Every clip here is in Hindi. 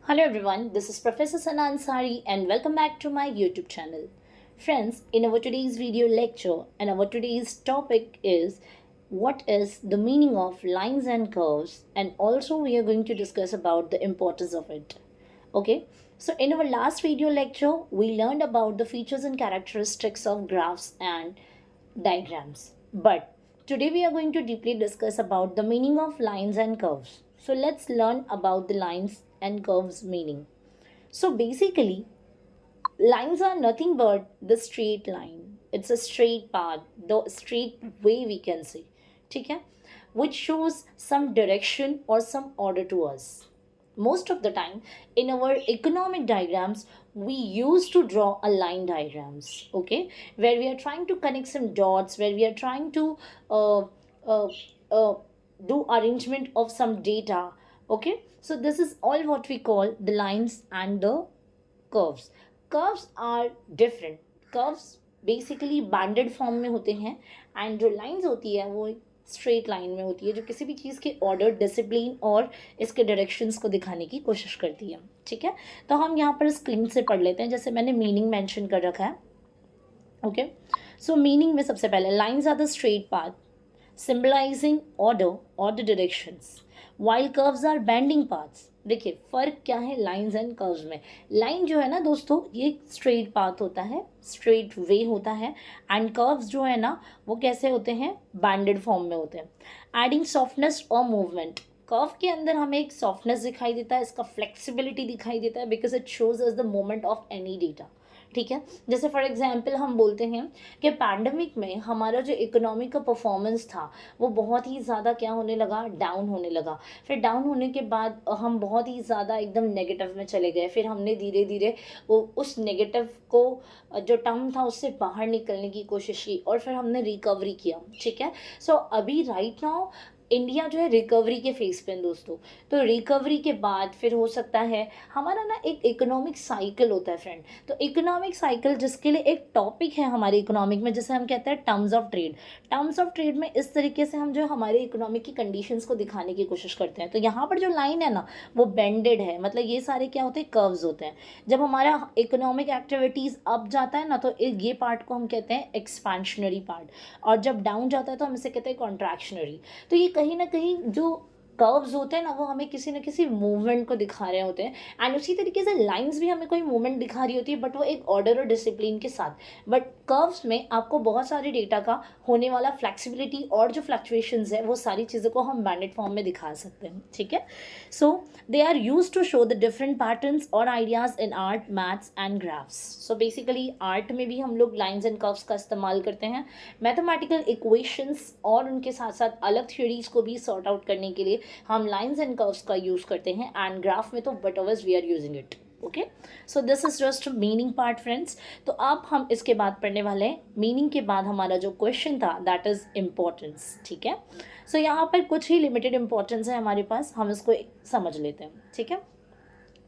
Hello everyone, this is Professor Sana Ansari and welcome back to my YouTube channel. Friends, in our today's video lecture and our today's topic is what is the meaning of lines and curves, and also we are going to discuss about the importance of it. Okay, so in our last video lecture we learned about the features and characteristics of graphs and diagrams. But today we are going to deeply discuss about the meaning of lines and curves. So let's learn about the lines and curves meaning. So basically, lines are nothing but the straight line. It's a straight path, the straight way we can say. ठीक है? Which shows some direction or some order to us. Most of the time in our economic diagrams we used to draw a line diagrams, okay, where we are trying to connect some dots, where we are trying to uh, uh, uh, do arrangement of some data. Okay, so this is all what we call the lines and the curves. Curves are different. Curves basically banded form में होते हैं एंड जो लाइंस होती है वो स्ट्रेट लाइन में होती है, जो किसी भी चीज़ के ऑर्डर, डिसिप्लिन और इसके डायरेक्शंस को दिखाने की कोशिश करती है. ठीक है, तो हम यहाँ पर स्क्रीन से पढ़ लेते हैं, जैसे मैंने मीनिंग मेंशन कर रखा है. ओके, सो मीनिंग में सबसे पहले lines are the straight path symbolizing order और the directions, while curves are bending paths. देखिए फ़र्क क्या है लाइंस एंड कर्व्स में. लाइन जो है ना दोस्तों, ये स्ट्रेट पाथ होता है, स्ट्रेट वे होता है, एंड कर्व्स जो है ना वो कैसे होते हैं, बैंडेड फॉर्म में होते हैं. एडिंग सॉफ्टनेस और मूवमेंट. कर्व के अंदर हमें एक सॉफ्टनेस दिखाई देता है, इसका फ्लेक्सिबिलिटी दिखाई देता है, because it shows us the moment of any data. ठीक है, जैसे फॉर एग्जांपल हम बोलते हैं कि पैंडमिक में हमारा जो इकोनॉमिक का परफॉर्मेंस था वो बहुत ही ज़्यादा क्या होने लगा, डाउन होने लगा. फिर डाउन होने के बाद हम बहुत ही ज़्यादा एकदम नेगेटिव में चले गए. फिर हमने धीरे धीरे उस नेगेटिव को जो टर्म था उससे बाहर निकलने की कोशिश की और फिर हमने रिकवरी किया. ठीक है, सो अभी राइट नाउ इंडिया जो है रिकवरी के फेस पे दोस्तों. तो रिकवरी के बाद फिर हो सकता है हमारा ना एक इकोनॉमिक साइकिल होता है फ्रेंड. तो इकोनॉमिक साइकिल जिसके लिए एक टॉपिक है हमारे इकोनॉमिक में, जैसे हम कहते हैं terms of trade. Terms of trade में इस तरीके से हम जो हमारे इकोनॉमिक की कंडीशंस को दिखाने की कोशिश करते हैं. तो यहाँ पर जो लाइन है ना वो बेंडेड है, मतलब ये सारे क्या होते हैं, कर्व्स होते हैं. जब हमारा इकोनॉमिक एक्टिविटीज़ अप जाता है ना तो ये पार्ट को हम कहते हैं एक्सपेंशनरी पार्ट, और जब डाउन जाता है तो हम इसे कहते हैं कॉन्ट्रैक्शनरी. तो ये कहीं ना कहीं जो कर्व्स होते हैं ना वो हमें किसी न किसी मूवमेंट को दिखा रहे होते हैं, एंड उसी तरीके से लाइंस भी हमें कोई मूवमेंट दिखा रही होती है, बट वो एक ऑर्डर और डिसिप्लिन के साथ. बट कर्व्स में आपको बहुत सारे डेटा का होने वाला फ्लेक्सिबिलिटी और जो फ्लक्चुएशंस है वो सारी चीज़ों को हम बैंडेड फॉर्म में दिखा सकते हैं. ठीक है, so they are used to show the different patterns और ideas in art, maths and graphs. So basically art में भी हम लोग लाइंस एंड कर्व्स का इस्तेमाल करते हैं, मैथमेटिकल इक्वेशंस और उनके साथ साथ अलग थ्योरीज को भी सॉर्ट आउट करने के लिए हम लाइंस एंड कर्व्स का यूज़ करते हैं, एंड ग्राफ में तो but always we are using it. Okay, so this is just meaning part friends. तो अब हम इसके बाद पढ़ने वाले हैं मीनिंग के बाद हमारा जो क्वेश्चन था दैट इज इम्पोर्टेंस. ठीक है, सो यहाँ पर कुछ ही लिमिटेड इंपॉर्टेंस है हमारे पास, हम इसको समझ लेते हैं. ठीक है,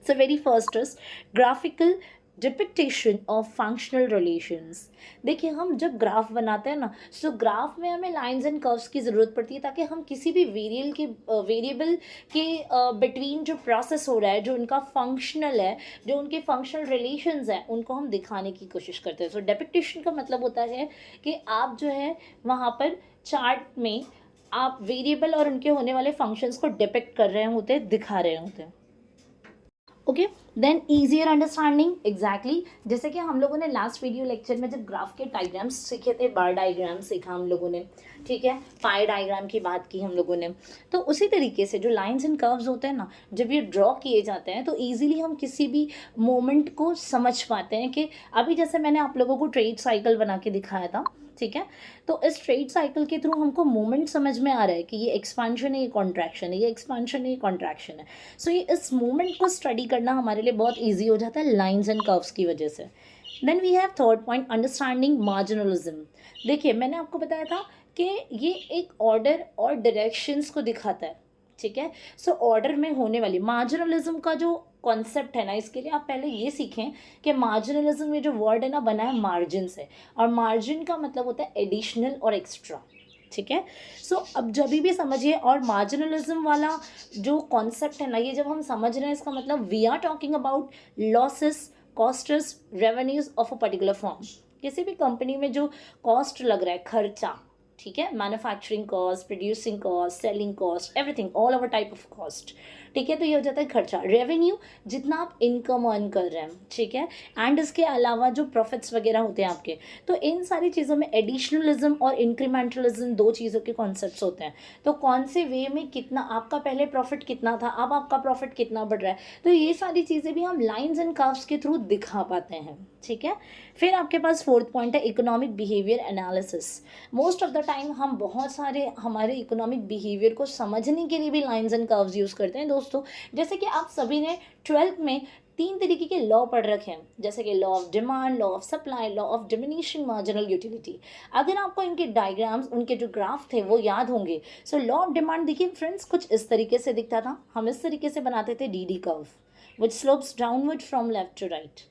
so very first is graphical depiction of functional relations. देखिए हम जब ग्राफ बनाते हैं ना, सो ग्राफ में हमें लाइंस एंड कर्व्स की ज़रूरत पड़ती है ताकि हम किसी भी वेरिएबल के बिटवीन जो प्रोसेस हो रहा है, जो उनका फंक्शनल है, जो उनके फंक्शनल रिलेशंस हैं, उनको हम दिखाने की कोशिश करते हैं. सो डिपिक्टेशन का मतलब होता है कि आप जो है वहाँ पर चार्ट में आप वेरिएबल और उनके होने वाले फंक्शंस को डिपिक्ट कर रहे होते हैं, दिखा रहे होते हैं. Okay, then easier understanding. Exactly जैसे कि हम लोगों ने लास्ट वीडियो लेक्चर में जब ग्राफ के डायग्राम्स सीखे थे, बार डायग्राम सीखा हम लोगों ने. ठीक है, पाई डायग्राम की बात की हम लोगों ने. तो उसी तरीके से जो लाइंस एंड कर्व्स होते हैं ना, जब ये ड्रॉ किए जाते हैं तो ईजिली हम किसी भी मोमेंट को समझ पाते हैं. कि अभी जैसे मैंने आप लोगों को ट्रेड साइकिल बना के दिखाया था. ठीक है, तो इस ट्रेड साइकिल के थ्रू हमको मूवमेंट समझ में आ रहा है कि ये एक्सपांशन है, ये कॉन्ट्रैक्शन है, ये एक्सपांशन है, ये कॉन्ट्रैक्शन है. सो ये इस मूवमेंट को स्टडी करना हमारे लिए बहुत ईजी हो जाता है लाइंस एंड कर्व्स की वजह से. Then we have third point, understanding marginalism. देखिए मैंने आपको बताया था कि ये एक ऑर्डर और डायरेक्शंस को दिखाता है. ठीक है, सो ऑर्डर में होने वाली मार्जिनलिज्म का जो कॉन्सेप्ट है ना, इसके लिए आप पहले ये सीखें कि मार्जिनलिज्म में जो वर्ड है ना बना है मार्जिन से, और मार्जिन का मतलब होता है एडिशनल और एक्स्ट्रा. ठीक है। सो अब जब भी समझिए, और मार्जिनलिज्म वाला जो कॉन्सेप्ट है ना, ये जब हम समझ रहे हैं, इसका मतलब we are talking about losses, costs, revenues of a particular form. किसी भी कंपनी में जो कॉस्ट लग रहा है, खर्चा, ठीक है, manufacturing cost, producing cost, selling cost, everything, all over type of cost, ठीक है। तो ये हो जाता है खर्चा। रेवेन्यू, जितना आप इनकम अर्न कर रहे हैं, ठीक है। एंड इसके अलावा जो प्रॉफिट्स वगैरह होते हैं आपके, तो इन सारी चीज़ों में एडिशनलिज्म और इंक्रीमेंटलिज्म दो चीज़ों के कॉन्सेप्ट्स होते हैं। तो कौन से वे में कितना आपका पहले प्रॉफिट कितना था, अब आपका प्रॉफिट कितना बढ़ रहा है, तो ये सारी चीज़ें भी हम लाइंस एंड कर्व्स के थ्रू दिखा पाते हैं, ठीक है। फिर आपके पास फोर्थ पॉइंट है economic behaviour analysis. Most of the time हम बहुत सारे हमारे इकोनॉमिक बिहेवियर को समझने के लिए भी लाइंस एंड कर्व्स यूज़ करते हैं दोस्तों। जैसे कि आप सभी ने 12th में 3 तरीके के लॉ पढ़ रखे हैं, जैसे कि law of demand, law of supply, law of diminishing marginal utility. अगर आपको इनके डायग्राम्स, उनके जो ग्राफ थे वो याद होंगे। सो लॉ ऑफ डिमांड देखिए फ्रेंड्स, कुछ इस तरीके से दिखता था। हम इस तरीके से बनाते थे D curve which slopes downward from left to right.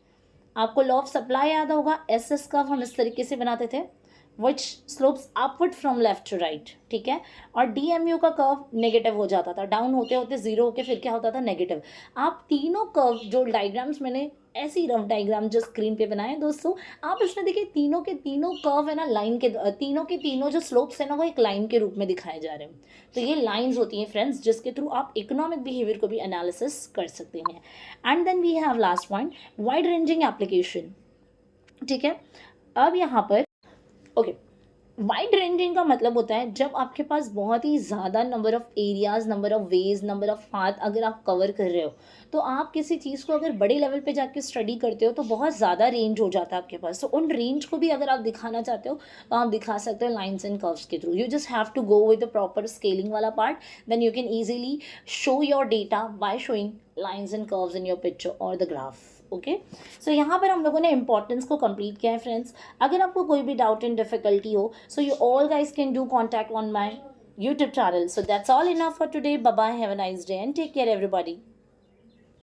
आपको लॉ ऑफ सप्लाई याद होगा, एस कर्व हम इस तरीके से बनाते थे which slopes upward from left to right, ठीक है। और डीएमयू का कर्व नेगेटिव हो जाता था, डाउन होते होते जीरो होके फिर क्या होता था, नेगेटिव। आप तीनों कर्व जो डायग्राम्स मैंने ऐसी रफ डायग्राम जो स्क्रीन पे बनाए दोस्तों, आप इसमें देखिए तीनों के तीनों कर्व है ना, लाइन के तीनों के तीनों जो स्लोप्स है ना, वो एक लाइन के रूप में दिखाए जा रहे हैं। तो ये लाइंस होती हैं फ्रेंड्स, जिसके थ्रू आप इकोनॉमिक बिहेवियर को भी एनालिसिस कर सकते हैं। And then we have last point, wide ranging application, ठीक है। अब यहाँ पर ओके, वाइड रेंजिंग का मतलब होता है जब आपके पास बहुत ही ज़्यादा number of areas, number of ways, number of path अगर आप कवर कर रहे हो, तो आप किसी चीज़ को अगर बड़े लेवल पे जाके स्टडी करते हो तो बहुत ज़्यादा रेंज हो जाता है आपके पास। तो उन रेंज को भी अगर आप दिखाना चाहते हो तो आप दिखा सकते हो लाइन्स एंड कर्व्स के through. You just have to go with the proper scaling वाला part, then you can easily show your data by showing lines and curves in your picture और द ग्राफ। ओके, सो यहाँ पर हम लोगों ने इंपॉर्टेंस को कंप्लीट किया है फ्रेंड्स। अगर आपको कोई भी डाउट एंड डिफिकल्टी हो, so you all guys can do contact on my YouTube channel. So that's all enough for today. Bye bye. Have a nice day and take care everybody.